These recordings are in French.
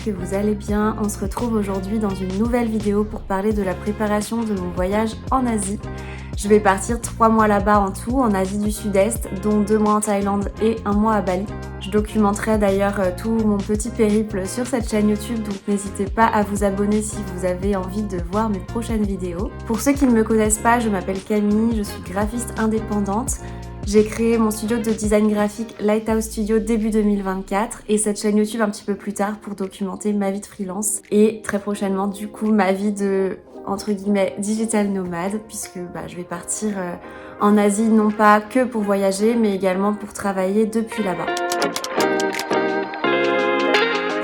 que vous allez bien. On se retrouve aujourd'hui dans une nouvelle vidéo pour parler de la préparation de mon voyage en Asie. Je vais partir 3 mois là-bas en tout, en Asie du Sud-Est, dont 2 mois en Thaïlande et 1 mois à Bali. Je documenterai d'ailleurs tout mon petit périple sur cette chaîne YouTube, donc n'hésitez pas à vous abonner si vous avez envie de voir mes prochaines vidéos. Pour ceux qui ne me connaissent pas, je m'appelle Camille, je suis graphiste indépendante. J'ai créé mon studio de design graphique Lighthouse Studio début 2024 et cette chaîne YouTube un petit peu plus tard pour documenter ma vie de freelance et très prochainement du coup ma vie de entre guillemets digital nomade puisque je vais partir en Asie non pas que pour voyager mais également pour travailler depuis là-bas.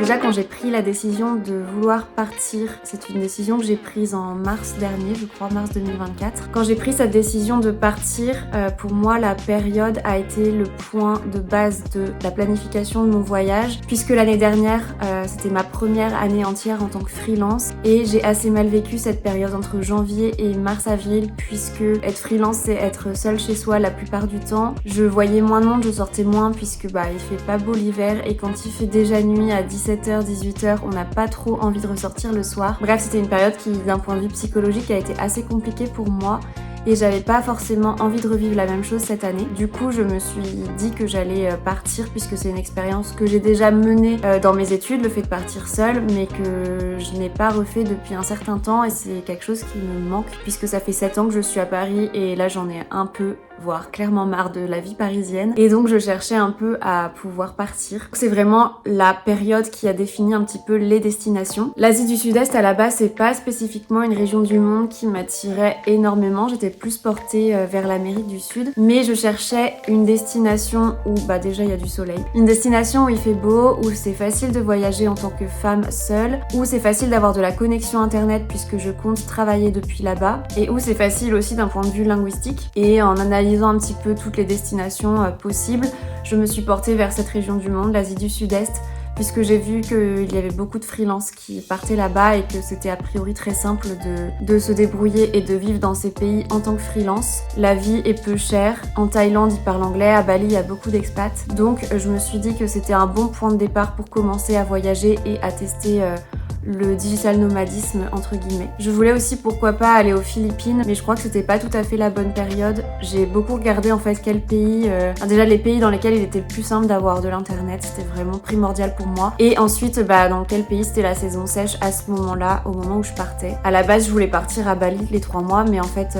Déjà quand j'ai pris la décision de vouloir partir, c'est une décision que j'ai prise en mars dernier, je crois mars 2024. Quand j'ai pris cette décision de partir, pour moi la période a été le point de base de la planification de mon voyage puisque l'année dernière c'était ma première année entière en tant que freelance et j'ai assez mal vécu cette période entre janvier et mars-avril puisque être freelance c'est être seul chez soi la plupart du temps. Je voyais moins de monde, je sortais moins puisque il fait pas beau l'hiver et quand il fait déjà nuit à 17h, 18h, on n'a pas trop envie de ressortir le soir. Bref, c'était une période qui, d'un point de vue psychologique, a été assez compliquée pour moi et j'avais pas forcément envie de revivre la même chose cette année. Du coup, je me suis dit que j'allais partir puisque c'est une expérience que j'ai déjà menée dans mes études, le fait de partir seule, mais que je n'ai pas refait depuis un certain temps et c'est quelque chose qui me manque puisque ça fait 7 ans que je suis à Paris et là j'en ai un peu voire clairement marre de la vie parisienne et donc je cherchais un peu à pouvoir partir. C'est vraiment la période qui a défini un petit peu les destinations. L'Asie du Sud-Est à la base c'est pas spécifiquement une région du monde qui m'attirait énormément, j'étais plus portée vers l'Amérique du Sud mais je cherchais une destination où déjà il y a du soleil, une destination où il fait beau, où c'est facile de voyager en tant que femme seule, où c'est facile d'avoir de la connexion internet puisque je compte travailler depuis là-bas et où c'est facile aussi d'un point de vue linguistique. Et en analysant un petit peu toutes les destinations possibles, je me suis portée vers cette région du monde, l'Asie du Sud-Est, puisque j'ai vu qu'il y avait beaucoup de freelances qui partaient là-bas et que c'était a priori très simple de se débrouiller et de vivre dans ces pays en tant que freelance. La vie est peu chère, en Thaïlande ils parlent anglais, à Bali il y a beaucoup d'expats, donc je me suis dit que c'était un bon point de départ pour commencer à voyager et à tester le digital nomadisme entre guillemets. Je voulais aussi pourquoi pas aller aux Philippines mais je crois que c'était pas tout à fait la bonne période. J'ai beaucoup regardé en fait quel pays, déjà les pays dans lesquels il était le plus simple d'avoir de l'internet, c'était vraiment primordial pour moi. Et ensuite dans quel pays c'était la saison sèche à ce moment-là, au moment où je partais. À la base je voulais partir à Bali les 3 mois mais en fait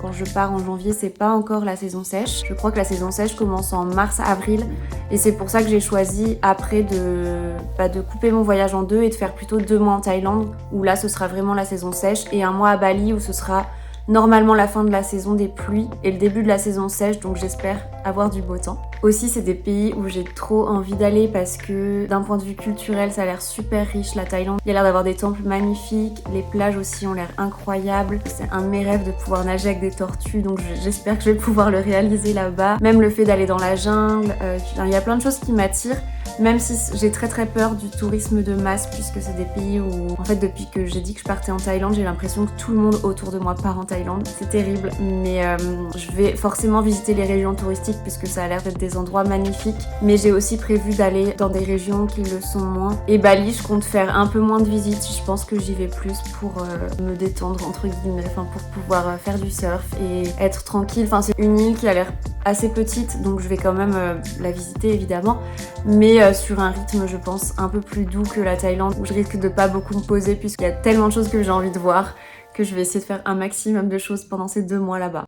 quand je pars en janvier c'est pas encore la saison sèche. Je crois que la saison sèche commence en mars-avril et c'est pour ça que j'ai choisi après de couper mon voyage en deux et de faire plutôt 2 mois en Thaïlande où là ce sera vraiment la saison sèche et 1 mois à Bali où ce sera normalement la fin de la saison des pluies et le début de la saison sèche, donc j'espère avoir du beau temps. Aussi c'est des pays où j'ai trop envie d'aller parce que d'un point de vue culturel ça a l'air super riche la Thaïlande. Il y a l'air d'avoir des temples magnifiques, les plages aussi ont l'air incroyables. C'est un de mes rêves de pouvoir nager avec des tortues donc j'espère que je vais pouvoir le réaliser là-bas. Même le fait d'aller dans la jungle, il y a plein de choses qui m'attirent. Même si j'ai très peur du tourisme de masse puisque c'est des pays où en fait depuis que j'ai dit que je partais en Thaïlande j'ai l'impression que tout le monde autour de moi part en Thaïlande. C'est terrible mais je vais forcément visiter les régions touristiques puisque ça a l'air d'être des endroits magnifiques mais j'ai aussi prévu d'aller dans des régions qui le sont moins. Et Bali je compte faire un peu moins de visites, je pense que j'y vais plus pour me détendre entre guillemets, pour pouvoir faire du surf et être tranquille. C'est une île qui a l'air assez petite donc je vais quand même la visiter évidemment mais sur un rythme je pense un peu plus doux que la Thaïlande où je risque de pas beaucoup me poser puisqu'il y a tellement de choses que j'ai envie de voir que je vais essayer de faire un maximum de choses pendant ces 2 mois là-bas.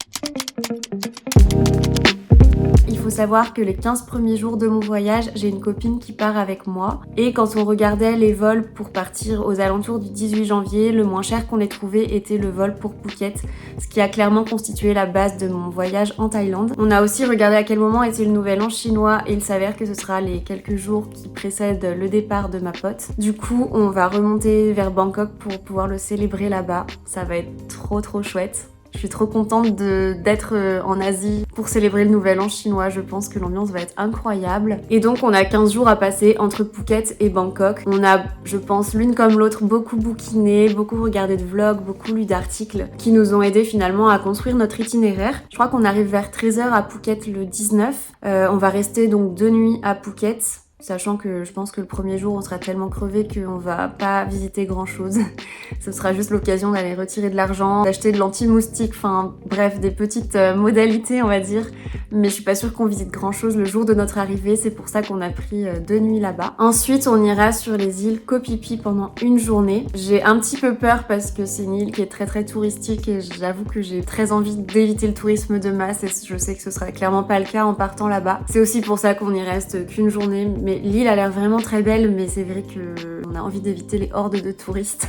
Il faut savoir que les 15 premiers jours de mon voyage, j'ai une copine qui part avec moi. Et quand on regardait les vols pour partir aux alentours du 18 janvier, le moins cher qu'on ait trouvé était le vol pour Phuket, ce qui a clairement constitué la base de mon voyage en Thaïlande. On a aussi regardé à quel moment était le nouvel an chinois et il s'avère que ce sera les quelques jours qui précèdent le départ de ma pote. Du coup, on va remonter vers Bangkok pour pouvoir le célébrer là-bas. Ça va être trop chouette. Je suis trop contente d'être en Asie pour célébrer le nouvel an chinois. Je pense que l'ambiance va être incroyable. Et donc on a 15 jours à passer entre Phuket et Bangkok. On a, je pense, l'une comme l'autre, beaucoup bouquiné, beaucoup regardé de vlogs, beaucoup lu d'articles qui nous ont aidés finalement à construire notre itinéraire. Je crois qu'on arrive vers 13h à Phuket le 19. On va rester donc 2 nuits à Phuket. sachant que je pense que le premier jour on sera tellement crevé qu'on va pas visiter grand chose. Ce sera juste l'occasion d'aller retirer de l'argent, d'acheter de l'anti-moustique, enfin bref, des petites modalités on va dire. Mais je suis pas sûre qu'on visite grand chose le jour de notre arrivée, c'est pour ça qu'on a pris 2 nuits là-bas. Ensuite on ira sur les îles Koh Phi Phi pendant une journée. J'ai un petit peu peur parce que c'est une île qui est très touristique et j'avoue que j'ai très envie d'éviter le tourisme de masse et je sais que ce sera clairement pas le cas en partant là-bas. C'est aussi pour ça qu'on y reste qu'une journée, mais l'île a l'air vraiment très belle, mais c'est vrai qu'on a envie d'éviter les hordes de touristes.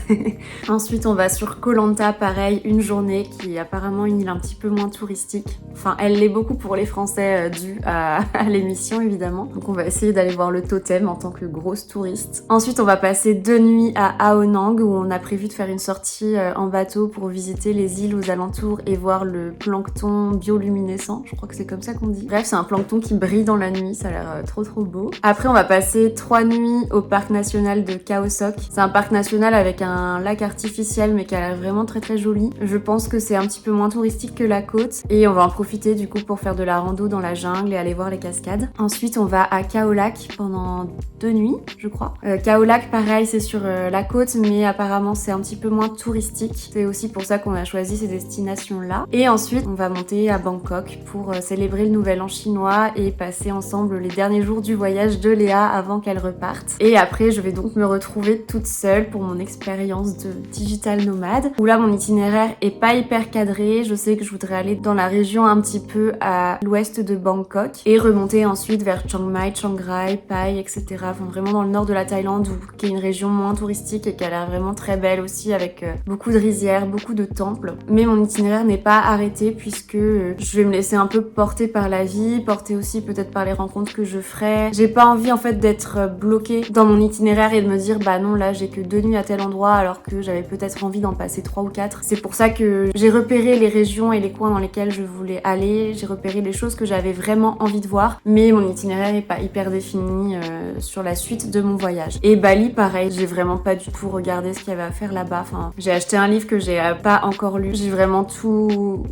Ensuite on va sur Koh Lanta, pareil, une journée, qui est apparemment une île un petit peu moins touristique. Enfin elle l'est beaucoup pour les Français dû à l'émission évidemment. Donc on va essayer d'aller voir le totem en tant que grosse touriste. Ensuite on va passer 2 nuits à Ao Nang où on a prévu de faire une sortie en bateau pour visiter les îles aux alentours et voir le plancton bioluminescent, je crois que c'est comme ça qu'on dit. Bref, c'est un plancton qui brille dans la nuit, ça a l'air trop beau. Après on va passer 3 nuits au parc national de Khao Sok. C'est un parc national avec un lac artificiel mais qui a l'air vraiment très joli. Je pense que c'est un petit peu moins touristique que la côte et on va en profiter du coup pour faire de la rando dans la jungle et aller voir les cascades. Ensuite on va à Khao Lak pendant 2 nuits je crois. Khao Lak pareil, c'est sur la côte mais apparemment c'est un petit peu moins touristique. C'est aussi pour ça qu'on a choisi ces destinations là. Et ensuite on va monter à Bangkok pour célébrer le nouvel an chinois et passer ensemble les derniers jours du voyage de Léa avant qu'elle reparte. Et après je vais donc me retrouver toute seule pour mon expérience de digital nomade où là mon itinéraire est pas hyper cadré. Je sais que je voudrais aller dans la région un petit peu à l'ouest de Bangkok et remonter ensuite vers Chiang Mai, Chiang Rai, Pai, etc. Enfin vraiment dans le nord de la Thaïlande qui est une région moins touristique et qui a l'air vraiment très belle aussi avec beaucoup de rizières, beaucoup de temples. Mais mon itinéraire n'est pas arrêté puisque je vais me laisser un peu porter par la vie, porter aussi peut-être par les rencontres que je ferai. J'ai pas envie en fait d'être bloquée dans mon itinéraire et de me dire bah non là j'ai que 2 nuits à tel endroit alors que j'avais peut-être envie d'en passer 3 ou 4. C'est pour ça que j'ai repéré les régions et les coins dans lesquels je voulais aller, j'ai repéré les choses que j'avais vraiment envie de voir, mais mon itinéraire est pas hyper défini sur la suite de mon voyage. Et Bali pareil, j'ai vraiment pas du tout regardé ce qu'il y avait à faire là-bas. Enfin, j'ai acheté un livre que j'ai pas encore lu. J'ai vraiment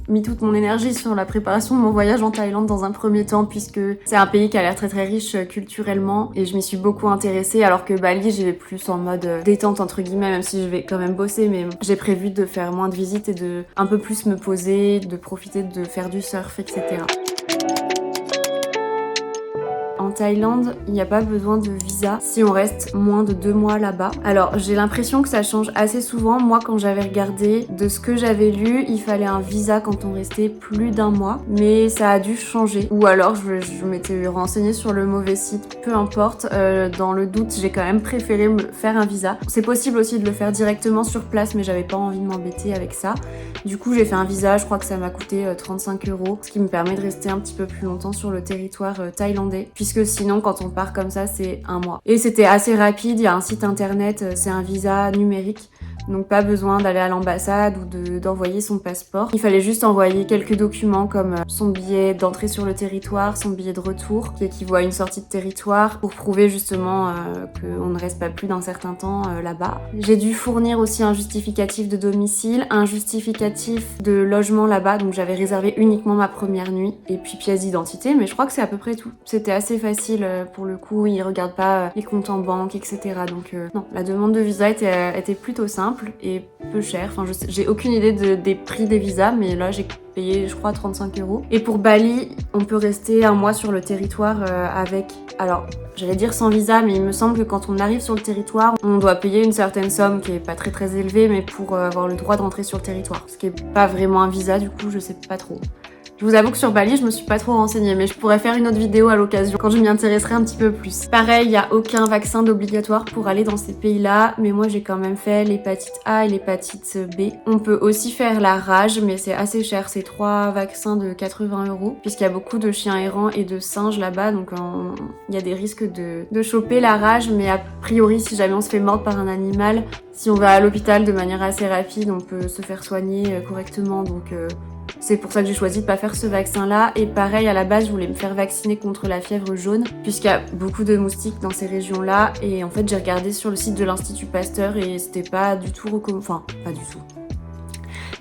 mis toute mon énergie sur la préparation de mon voyage en Thaïlande dans un premier temps puisque c'est un pays qui a l'air très riche culturellement et je m'y suis beaucoup intéressée alors que Bali j'y vais plus en mode détente entre guillemets même si je vais quand même bosser mais j'ai prévu de faire moins de visites et de un peu plus me poser, de profiter de faire du surf etc. En Thaïlande, il n'y a pas besoin de visa si on reste moins de 2 mois là-bas. Alors, j'ai l'impression que ça change assez souvent. Moi, quand j'avais regardé de ce que j'avais lu, il fallait un visa quand on restait plus d'1 mois. Mais ça a dû changer. Ou alors, je m'étais renseignée sur le mauvais site. Peu importe. Dans le doute, j'ai quand même préféré me faire un visa. C'est possible aussi de le faire directement sur place, mais j'avais pas envie de m'embêter avec ça. Du coup, j'ai fait un visa. Je crois que ça m'a coûté 35 €, ce qui me permet de rester un petit peu plus longtemps sur le territoire thaïlandais. Puisque sinon quand on part comme ça c'est 1 mois. Et c'était assez rapide, il y a un site internet, c'est un visa numérique. Donc pas besoin d'aller à l'ambassade ou d'envoyer son passeport. Il fallait juste envoyer quelques documents comme son billet d'entrée sur le territoire, son billet de retour qui équivaut à une sortie de territoire pour prouver justement qu'on ne reste pas plus d'un certain temps là-bas. J'ai dû fournir aussi un justificatif de domicile, un justificatif de logement là-bas, donc j'avais réservé uniquement ma première nuit et puis pièce d'identité, mais je crois que c'est à peu près tout. C'était assez facile pour le coup, ils regardent pas les comptes en banque, etc. Donc non, la demande de visa était plutôt simple et peu cher. Enfin, j'ai aucune idée des prix des visas, mais là j'ai payé je crois 35 €. Et pour Bali, on peut rester 1 mois sur le territoire avec, alors j'allais dire sans visa, mais il me semble que quand on arrive sur le territoire, on doit payer une certaine somme qui est pas très élevée, mais pour avoir le droit de rentrer sur le territoire. Ce qui est pas vraiment un visa, du coup je sais pas trop. Je vous avoue que sur Bali, je me suis pas trop renseignée, mais je pourrais faire une autre vidéo à l'occasion quand je m'y intéresserai un petit peu plus. Pareil, il n'y a aucun vaccin d'obligatoire pour aller dans ces pays-là, mais moi j'ai quand même fait l'hépatite A et l'hépatite B. On peut aussi faire la rage, mais c'est assez cher, c'est 3 vaccins de 80 €, puisqu'il y a beaucoup de chiens errants et de singes là-bas, donc il y a des risques de choper la rage, mais a priori, si jamais on se fait mordre par un animal, si on va à l'hôpital de manière assez rapide, on peut se faire soigner correctement, donc c'est pour ça que j'ai choisi de pas faire ce vaccin-là. Et pareil, à la base, je voulais me faire vacciner contre la fièvre jaune, puisqu'il y a beaucoup de moustiques dans ces régions-là. Et en fait, j'ai regardé sur le site de l'Institut Pasteur et c'était pas du tout recommandé. Enfin, pas du tout.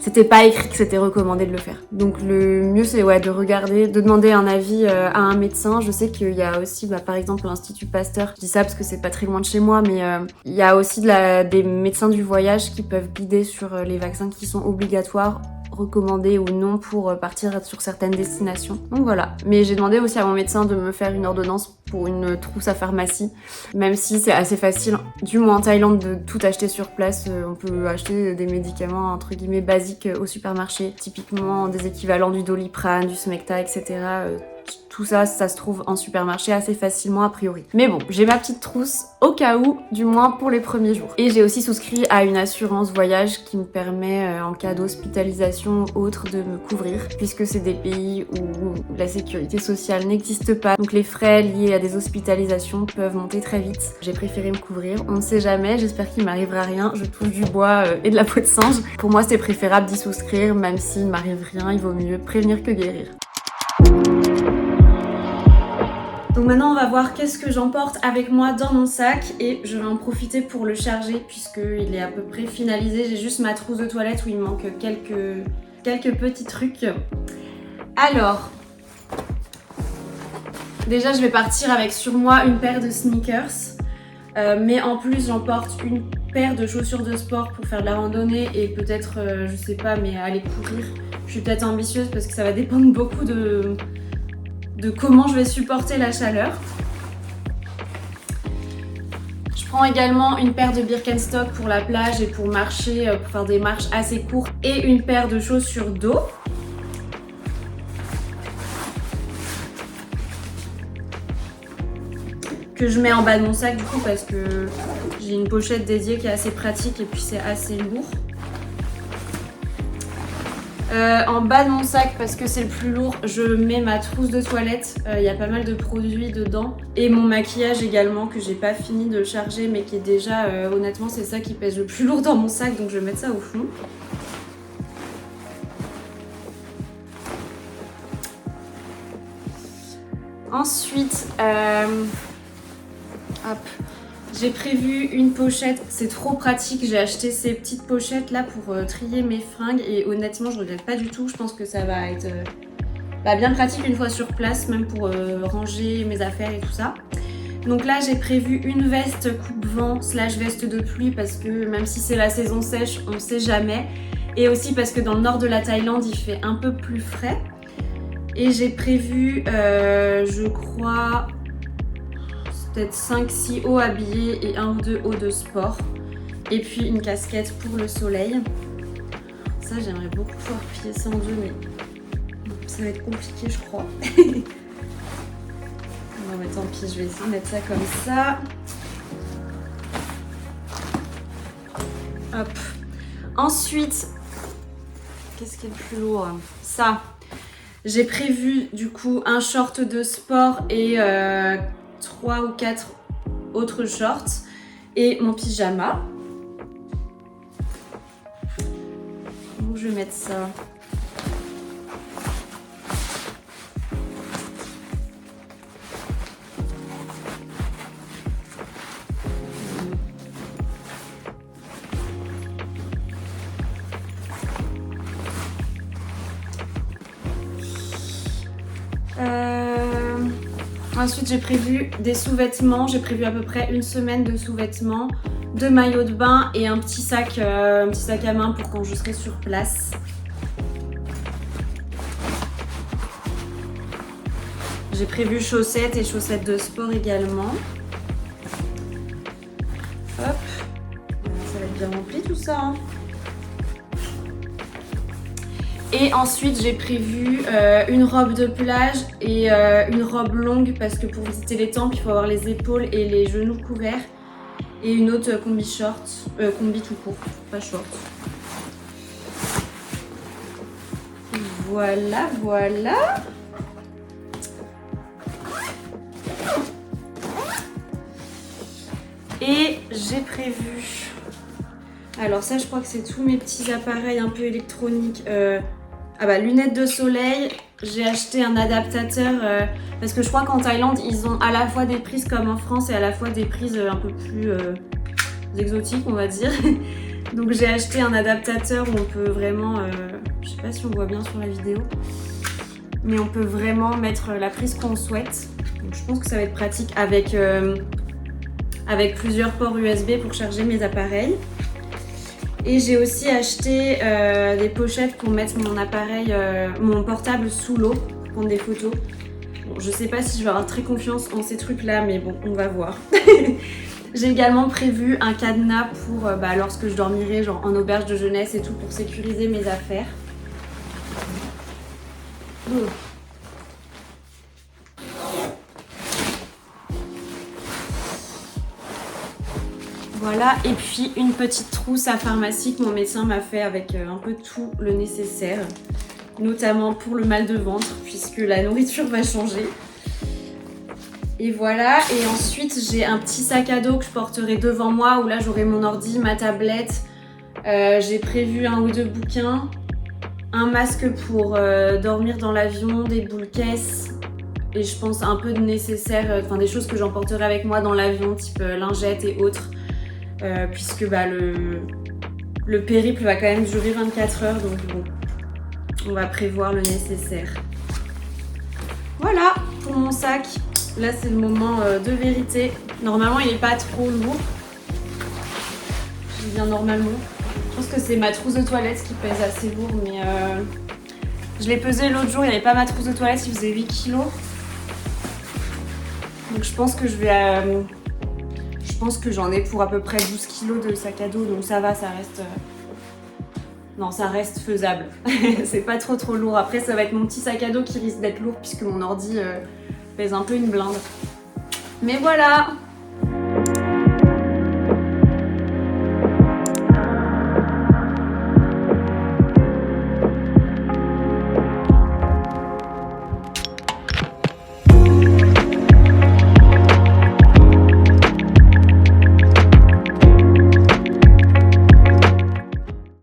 c'était pas écrit que c'était recommandé de le faire. Donc le mieux c'est ouais, de regarder, de demander un avis à un médecin. Je sais qu'il y a aussi par exemple l'Institut Pasteur, je dis ça parce que c'est pas très loin de chez moi, mais il y a aussi des médecins du voyage qui peuvent guider sur les vaccins qui sont obligatoires, recommandés ou non pour partir sur certaines destinations. Donc voilà. Mais j'ai demandé aussi à mon médecin de me faire une ordonnance pour une trousse à pharmacie, même si c'est assez facile, du moins en Thaïlande, de tout acheter sur place. On peut acheter des médicaments entre guillemets basiques au supermarché, typiquement des équivalents du Doliprane, du Smecta, etc. Tout ça, ça se trouve en supermarché assez facilement a priori. Mais bon, j'ai ma petite trousse au cas où, du moins pour les premiers jours. Et j'ai aussi souscrit à une assurance voyage qui me permet, en cas d'hospitalisation ou autre, de me couvrir, puisque c'est des pays où la sécurité sociale n'existe pas. Donc les frais liés à des hospitalisations peuvent monter très vite. J'ai préféré me couvrir. On ne sait jamais, j'espère qu'il m'arrivera rien. Je touche du bois et de la peau de singe. Pour moi, c'est préférable d'y souscrire, même s'il m'arrive rien, il vaut mieux prévenir que guérir. Donc maintenant on va voir qu'est-ce que j'emporte avec moi dans mon sac et je vais en profiter pour le charger puisqu'il est à peu près finalisé. J'ai juste ma trousse de toilette où il me manque quelques petits trucs. Alors, déjà je vais partir avec sur moi une paire de sneakers. Mais en plus j'emporte une paire de chaussures de sport pour faire de la randonnée et peut-être, je sais pas, mais aller courir. Je suis peut-être ambitieuse parce que ça va dépendre beaucoup de comment je vais supporter la chaleur. Je prends également une paire de Birkenstock pour la plage et pour marcher, pour faire des marches assez courtes, et une paire de chaussures d'eau. Que je mets en bas de mon sac du coup parce que j'ai une pochette dédiée qui est assez pratique et puis c'est assez lourd. En bas de mon sac, parce que c'est le plus lourd, je mets ma trousse de toilette. Il y a pas mal de produits dedans. Et mon maquillage également, que j'ai pas fini de charger, mais qui est déjà, honnêtement, c'est ça qui pèse le plus lourd dans mon sac, donc je vais mettre ça au fond. Ensuite, hop. J'ai prévu une pochette, c'est trop pratique, j'ai acheté ces petites pochettes là pour trier mes fringues et honnêtement je regrette pas du tout, je pense que ça va être bien pratique une fois sur place, même pour ranger mes affaires et tout ça. Donc là j'ai prévu une veste coupe-vent / veste de pluie parce que même si c'est la saison sèche, on sait jamais. Et aussi parce que dans le nord de la Thaïlande il fait un peu plus frais. Et j'ai prévu, je crois, peut-être 5-6 hauts habillés et 1 ou 2 hauts de sport. Et puis une casquette pour le soleil. Ça, j'aimerais beaucoup pouvoir plier ça en deux, mais ça va être compliqué, je crois. Bon, mais tant pis, je vais essayer de mettre ça comme ça. Hop. Ensuite, qu'est-ce qui est le plus lourd? Ça. J'ai prévu, du coup, un short de sport et 3 ou 4 autres shorts et mon pyjama. Donc je vais mettre ça. Ensuite j'ai prévu des sous-vêtements, j'ai prévu à peu près une semaine de sous-vêtements, de maillots de bain et un petit sac à main pour quand je serai sur place. J'ai prévu chaussettes et chaussettes de sport également. Hop, ça va être bien rempli tout ça. Hein. Et ensuite j'ai prévu une robe de plage et une robe longue parce que pour visiter les temples il faut avoir les épaules et les genoux couverts. Et une autre combi short, combi tout court, pas short. Voilà, voilà. Et j'ai prévu... Alors ça je crois que c'est tous mes petits appareils un peu électroniques. Lunettes de soleil, j'ai acheté un adaptateur parce que je crois qu'en Thaïlande ils ont à la fois des prises comme en France et à la fois des prises un peu plus exotiques on va dire. Donc j'ai acheté un adaptateur où on peut vraiment, je sais pas si on voit bien sur la vidéo, mais on peut vraiment mettre la prise qu'on souhaite. Donc je pense que ça va être pratique avec plusieurs ports USB pour charger mes appareils. Et j'ai aussi acheté des pochettes pour mettre mon appareil, mon portable sous l'eau pour prendre des photos. Bon, je sais pas si je vais avoir très confiance en ces trucs là, mais bon, on va voir. J'ai également prévu un cadenas pour lorsque je dormirai genre en auberge de jeunesse et tout pour sécuriser mes affaires. Voilà, et puis une petite trousse à pharmacie que mon médecin m'a fait avec un peu tout le nécessaire, notamment pour le mal de ventre puisque la nourriture va changer. Et voilà, et ensuite j'ai un petit sac à dos que je porterai devant moi où là j'aurai mon ordi, ma tablette, j'ai prévu 1 ou 2 bouquins, un masque pour dormir dans l'avion, des boules caisses et je pense un peu de nécessaire, des choses que j'emporterai avec moi dans l'avion, type lingettes et autres, puisque le périple va quand même durer 24 heures, donc bon, on va prévoir le nécessaire. Voilà pour mon sac. Là c'est le moment de vérité. Normalement il n'est pas trop lourd. Je dis bien normalement. Je pense que c'est ma trousse de toilette qui pèse assez lourd, mais je l'ai pesé l'autre jour, il n'y avait pas ma trousse de toilette, il faisait 8 kg. Donc je pense que j'en ai pour à peu près 12 kg de sac à dos, donc ça va, ça reste... Non, ça reste faisable. C'est pas trop lourd. Après ça va être mon petit sac à dos qui risque d'être lourd puisque mon ordi pèse un peu une blinde. Mais voilà!